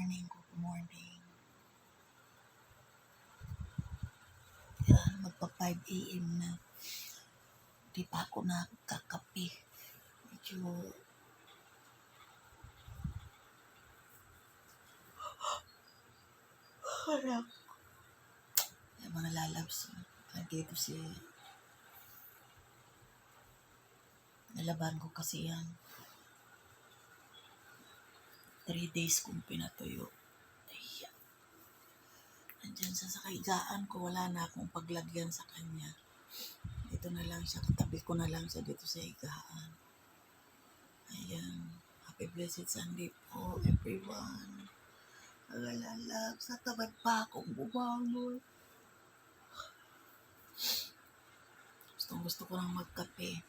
Good morning. Yan, magpa 5 a.m. na. Di pa ako nakakape. Medyo harap. Yung mga lalabs. Nandito si nalaban ko kasi yan. 3 days kong pinatuyo. Ay, andyan sa higaan ko, wala na akong paglagyan sa kanya. Dito na lang siya, katabi ko na lang siya dito sa higaan. Ayan. Happy blessed Sunday po, everyone. Magalalab, sa tabad pa akong bumangon. Gusto ko nang magkape.